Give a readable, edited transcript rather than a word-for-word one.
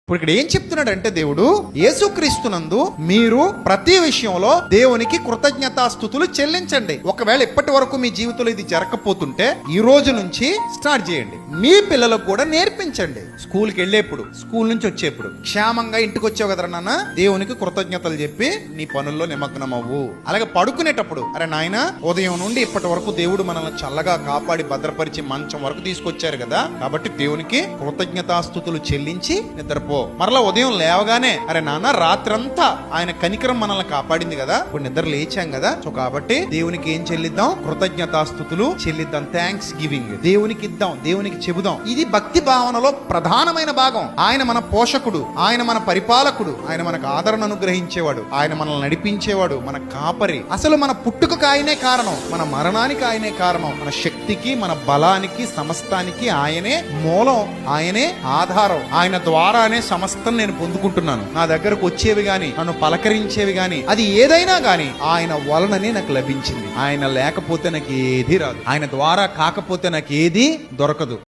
ఇప్పుడు ఇక్కడ ఏం చెప్తున్నాడంటే దేవుడు, యేసుక్రీస్తునందు మీరు ప్రతి విషయంలో దేవునికి కృతజ్ఞతాస్తుతులు చెల్లించండి. ఒకవేళ ఇప్పటి వరకు మీ జీవితంలో ఇది జరగకపోతుంటే ఈ రోజు నుంచి స్టార్ట్ చేయండి. మీ పిల్లలకు కూడా నేర్పించండి. స్కూల్కి వెళ్ళేప్పుడు, స్కూల్ నుంచి వచ్చేప్పుడు, క్షేమంగా ఇంటికి వచ్చావు కదరా నాన్న, దేవునికి కృతజ్ఞతలు చెప్పి నీ పనుల్లో నిమగ్నం అవ్వు. అలాగే పడుకునేటప్పుడు, అరే నాయన ఉదయం నుండి ఇప్పటి వరకు దేవుడు మనల్ని చల్లగా కాపాడి భద్రపరిచి మంచం వరకు తీసుకొచ్చారు కదా, కాబట్టి దేవునికి కృతజ్ఞతాస్తుతులు చెల్లించి నిద్రపో. మరలా ఉదయం లేవగానే, అరే నాన్న రాత్రంతా ఆయన కనికరం మనల్ని కాపాడింది కదా, ఇప్పుడు నిద్ర లేచాం కదా, సో కాబట్టి దేవునికి ఏం చెల్లిద్దాం? కృతజ్ఞతాస్తుతులు చెల్లిద్దాం. థ్యాంక్స్ గివింగ్ దేవునికి ఇద్దాం, దేవునికి చెబుదాం. ఇది భక్తి భావనలో ప్రధానమైన భాగం. ఆయన మన పోషకుడు, ఆయన మన పరిపాలకుడు, ఆయన మనకు ఆదరణ అనుగ్రహించేవాడు, ఆయన మనల్ని నడిపించేవాడు, మన కాపరి. అసలు మన పుట్టుకకు ఆయనే కారణం, మన మరణానికి ఆయనే కారణం, మన శక్తికి, మన బలానికి, సమస్తానికి ఆయనే మూలం, ఆయనే ఆధారం. ఆయన ద్వారానే సమస్తం నేను పొందుకుంటున్నాను. నా దగ్గరకు వచ్చేవి గాని, నన్ను పలకరించేవి గాని, అది ఏదైనా గాని ఆయన వలననే నాకు లభించింది. ఆయన లేకపోతే నాకు ఏది రాదు, ఆయన ద్వారా కాకపోతే నాకు ఏది దొరకదు.